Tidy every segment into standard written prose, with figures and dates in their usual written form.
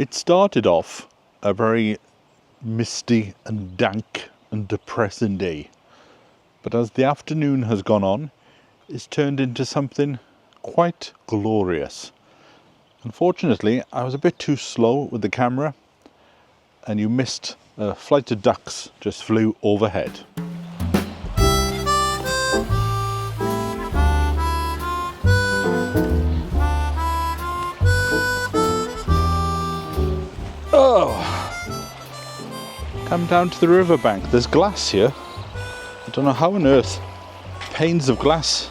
It started off a very misty and dank and depressing day, but as the afternoon has gone on, it's turned into something quite glorious. Unfortunately, I was a bit too slow with the camera and you missed a flight of ducks just flew overhead. Oh, come down to the riverbank. There's glass here. I don't know how on earth panes of glass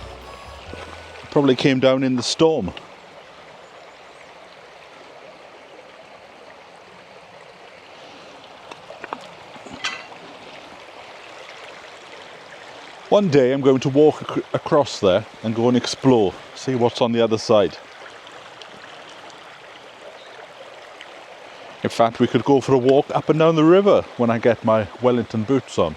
probably came down in the storm. One day I'm going to walk across there and go and explore, see what's on the other side. In fact, we could go for a walk up and down the river when I get my Wellington boots on.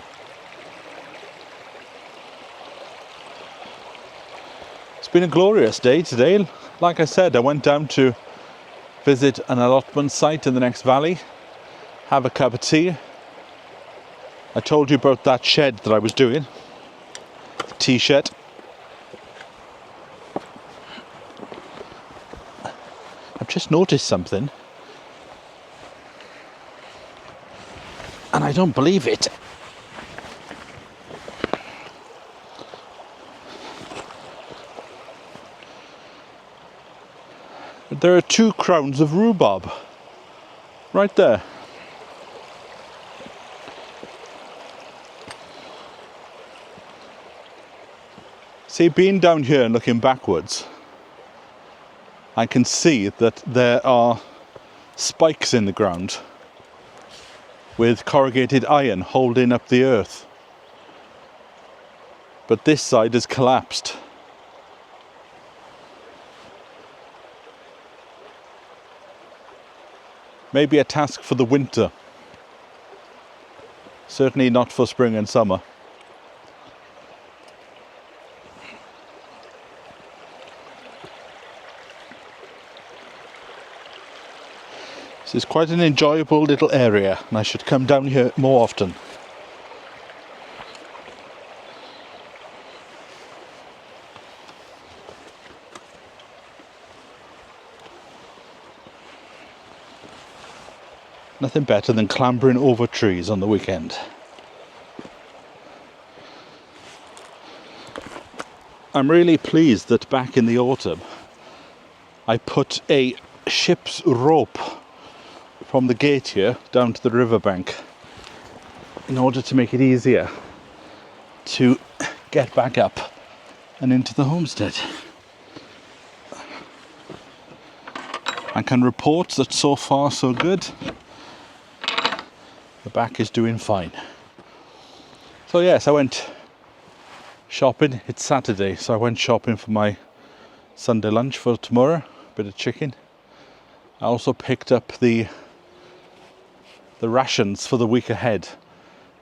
It's been a glorious day today. Like I said, I went down to visit an allotment site in the next valley, have a cup of tea. I told you about that shed that I was doing, the tea shed. I've just noticed something. And I don't believe it. There are 2 crowns of rhubarb right there. See, being down here and looking backwards, I can see that there are spikes in the ground with corrugated iron holding up the earth. But this side has collapsed. Maybe a task for the winter. Certainly not for spring and summer. This is quite an enjoyable little area and I should come down here more often. Nothing better than clambering over trees on the weekend. I'm really pleased that back in the autumn I put a ship's rope from the gate here down to the riverbank in order to make it easier to get back up and into the homestead. I can report that so far so good. The back is doing fine. So yes, I went shopping. It's Saturday, so I went shopping for my Sunday lunch for tomorrow. A bit of chicken. I also picked up the rations for the week ahead.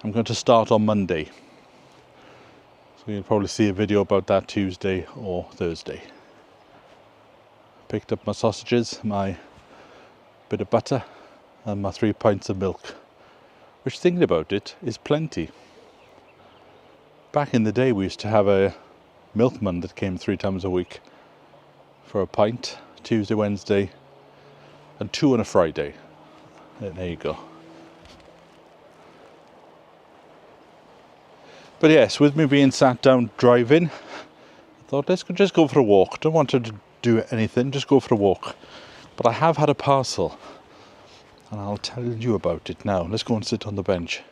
I'm going to start on Monday. So you'll probably see a video about that Tuesday or Thursday. Picked up my sausages, my bit of butter and my 3 pints of milk. Which, thinking about it, is plenty. Back in the day we used to have a milkman that came 3 times a week for a pint, Tuesday, Wednesday and 2 on a Friday. There you go. But yes, with me being sat down driving, I thought let's just go for a walk. Don't want to do anything, just go for a walk. But I have had a parcel and I'll tell you about it now. Let's go and sit on the bench.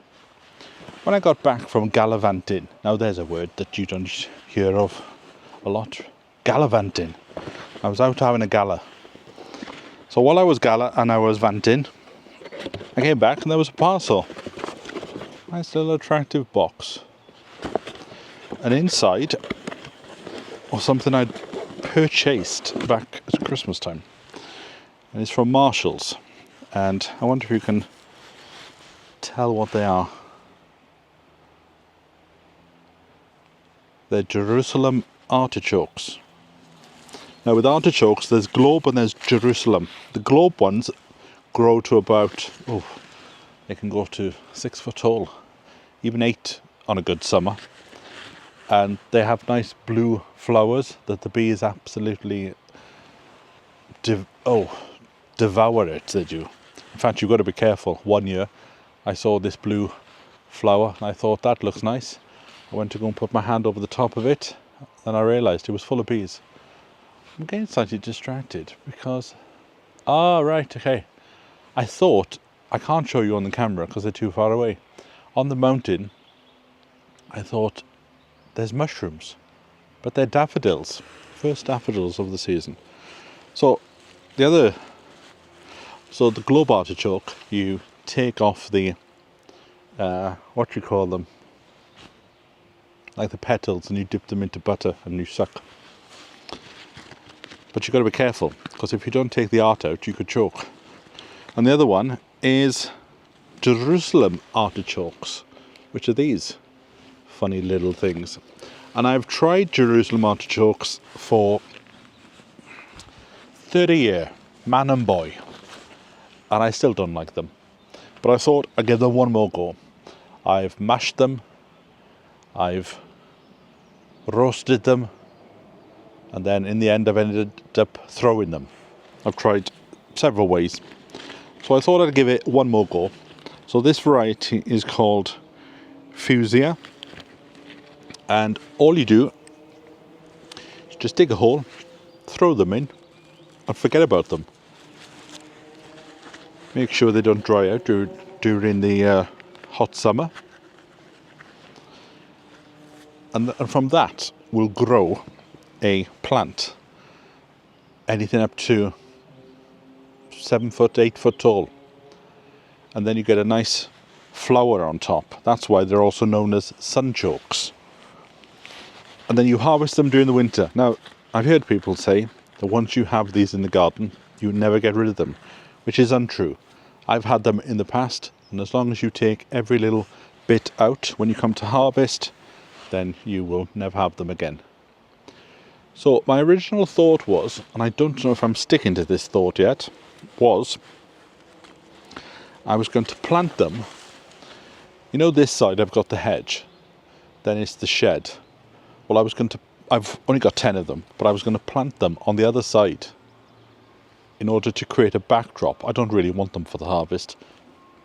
When I got back from gallivanting, now there's a word that you don't hear of a lot. Gallivanting. I was out having a gala. So while I was gala and I was vanting, I came back and there was a parcel. Nice little attractive box. And inside was something I'd purchased back at Christmas time. And it's from Marshall's. And I wonder if you can tell what they are. They're Jerusalem artichokes. Now with artichokes there's globe and there's Jerusalem. The globe ones grow to about, they can go to 6 foot tall, even 8 on a good summer. And they have nice blue flowers that the bees absolutely devour it, they do. In fact, you've got to be careful. One year I saw this blue flower and I thought that looks nice. I went to go and put my hand over the top of it and I realised it was full of bees. I'm getting slightly distracted because, right, okay. I thought, I can't show you on the camera because they're too far away. On the mountain, I thought there's mushrooms, but they're daffodils. First daffodils of the season. So the globe artichoke, you take off the, what do you call them? Like the petals, and you dip them into butter and you suck. But you've got to be careful, because if you don't take the art out, you could choke. And the other one is Jerusalem artichokes, which are these funny little things. And I've tried Jerusalem artichokes for 30 years, man and boy, and I still don't like them. But I thought I'd give them one more go. I've mashed them, I've roasted them, and then in the end I've ended up throwing them. I've tried several ways. So I thought I'd give it one more go. So this variety is called Fuchsia, and all you do is just dig a hole, throw them in, and forget about them. Make sure they don't dry out during the hot summer. And from that will grow a plant, anything up to 7 foot, 8 foot tall. And then you get a nice flower on top. That's why they're also known as sunchokes. And then you harvest them during the winter. Now, I've heard people say that once you have these in the garden, you never get rid of them, which is untrue. I've had them in the past, and as long as you take every little bit out when you come to harvest, then you will never have them again. So my original thought was, and I don't know if I'm sticking to this thought yet, was I was going to plant them. You know, this side I've got the hedge, then it's the shed. Well, I've only got 10 of them, but I was going to plant them on the other side in order to create a backdrop. I don't really want them for the harvest.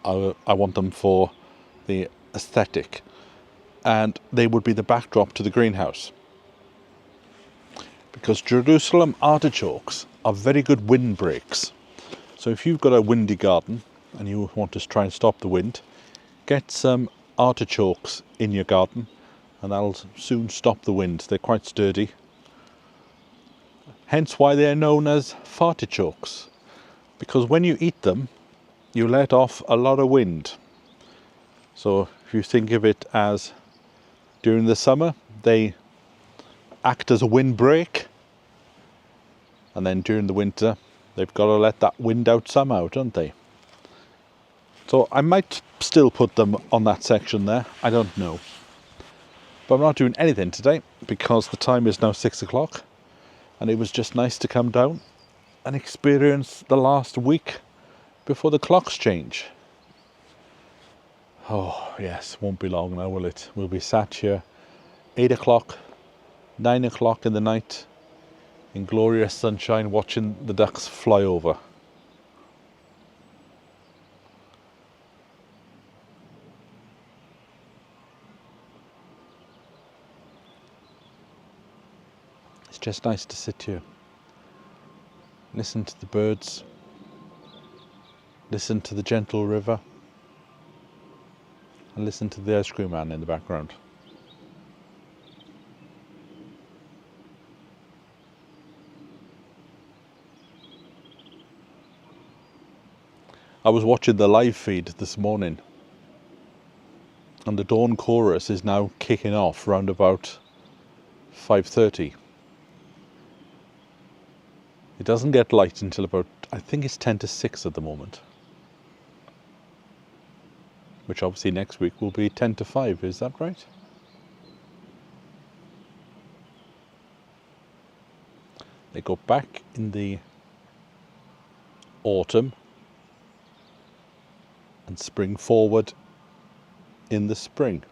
I want them for the aesthetic. And they would be the backdrop to the greenhouse. Because Jerusalem artichokes are very good windbreaks. So if you've got a windy garden and you want to try and stop the wind, get some artichokes in your garden and that'll soon stop the wind. They're quite sturdy. Hence why they're known as fartichokes. Because when you eat them, you let off a lot of wind. So if you think of it as during the summer, they act as a windbreak. And then during the winter, they've got to let that wind out somehow, don't they? So I might still put them on that section there. I don't know. But I'm not doing anything today because the time is now 6 o'clock. And it was just nice to come down and experience the last week before the clocks change. Oh yes, won't be long now, will it? We'll be sat here 8 o'clock, 9 o'clock in the night in glorious sunshine watching the ducks fly over. It's just nice to sit here, listen to the birds, listen to the gentle river, and listen to the ice cream man in the background. I was watching the live feed this morning, and the dawn chorus is now kicking off round about 5:30. It doesn't get light until about, I think it's 10 to 6 at the moment. Which obviously next week will be 10 to 5, is that right? They go back in the autumn and spring forward in the spring.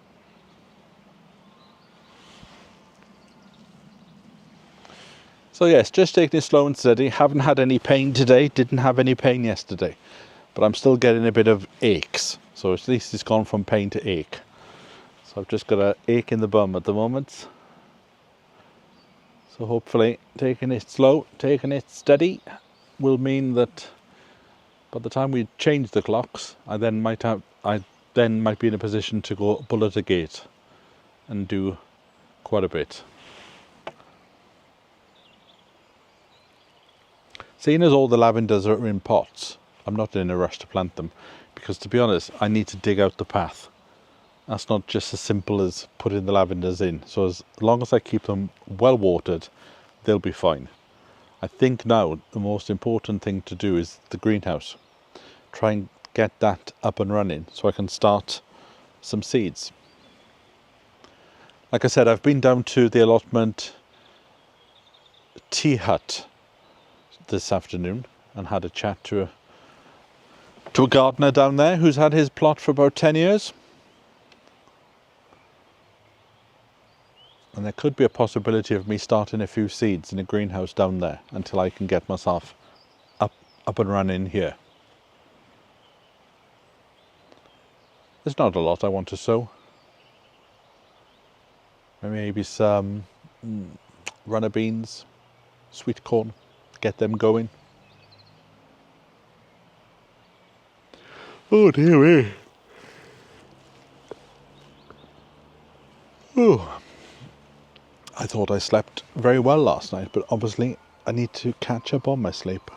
So yes, just taking it slow and steady. Haven't had any pain today, didn't have any pain yesterday, but I'm still getting a bit of aches. So at least it's gone from pain to ache. So I've just got an ache in the bum at the moment. So hopefully taking it slow, taking it steady will mean that by the time we change the clocks, I then might be in a position to go bullet a gate and do quite a bit. Seeing as all the lavenders are in pots, I'm not in a rush to plant them, because to be honest, I need to dig out the path. That's not just as simple as putting the lavenders in. So as long as I keep them well watered, they'll be fine. I think now the most important thing to do is the greenhouse. Try and get that up and running so I can start some seeds. Like I said, I've been down to the Allotment tea hut this afternoon and had a chat to a gardener down there who's had his plot for about 10 years. And there could be a possibility of me starting a few seeds in a greenhouse down there until I can get myself up and running here. There's not a lot I want to sow. Maybe some runner beans, sweet corn, get them going. Oh dear me. Oh. I thought I slept very well last night, but obviously I need to catch up on my sleep.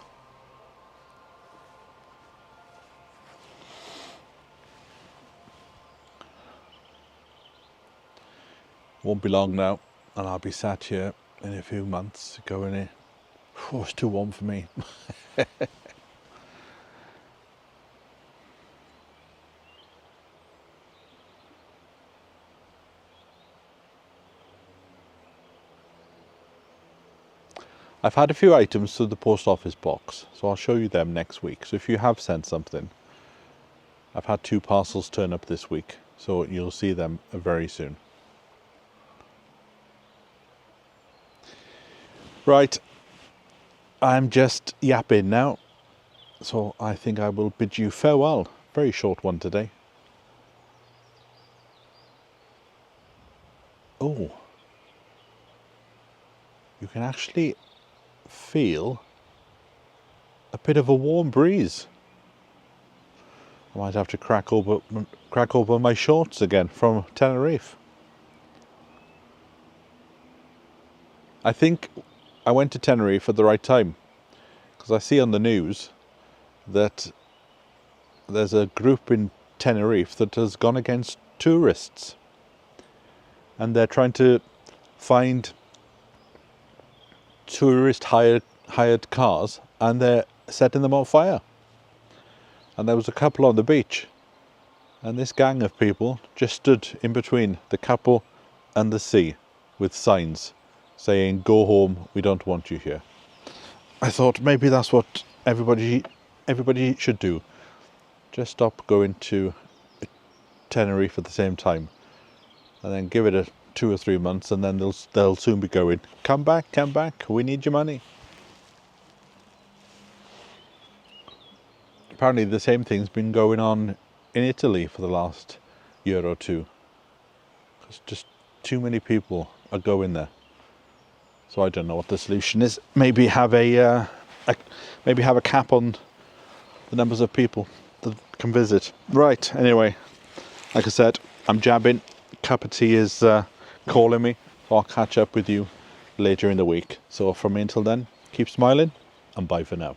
Won't be long now, and I'll be sat here in a few months going in. Oh, it's too warm for me. I've had a few items to the post office box, so I'll show you them next week. So if you have sent something, I've had 2 parcels turn up this week, so you'll see them very soon. Right, I'm just yapping now, so I think I will bid you farewell. Very short one today. Oh, you can actually feel a bit of a warm breeze. I might have to crack open my shorts again from Tenerife. I think I went to Tenerife at the right time, because I see on the news that there's a group in Tenerife that has gone against tourists, and they're trying to find tourist hired cars, and they're setting them on fire. And there was a couple on the beach, and this gang of people just stood in between the couple and the sea with signs saying, "Go home, we don't want you here." I thought maybe that's what everybody should do. Just stop going to Tenerife at the same time, and then give it 2 or 3 months, and then they'll soon be going, come back, we need your money. Apparently the same thing's been going on in Italy for the last year or two, because just too many people are going there. So I don't know what the solution is. Maybe have a cap on the numbers of people that can visit. Right, anyway, like I said, I'm jabbing. Cup of tea is calling me. So I'll catch up with you later in the week. So from me until then, keep smiling, and bye for now.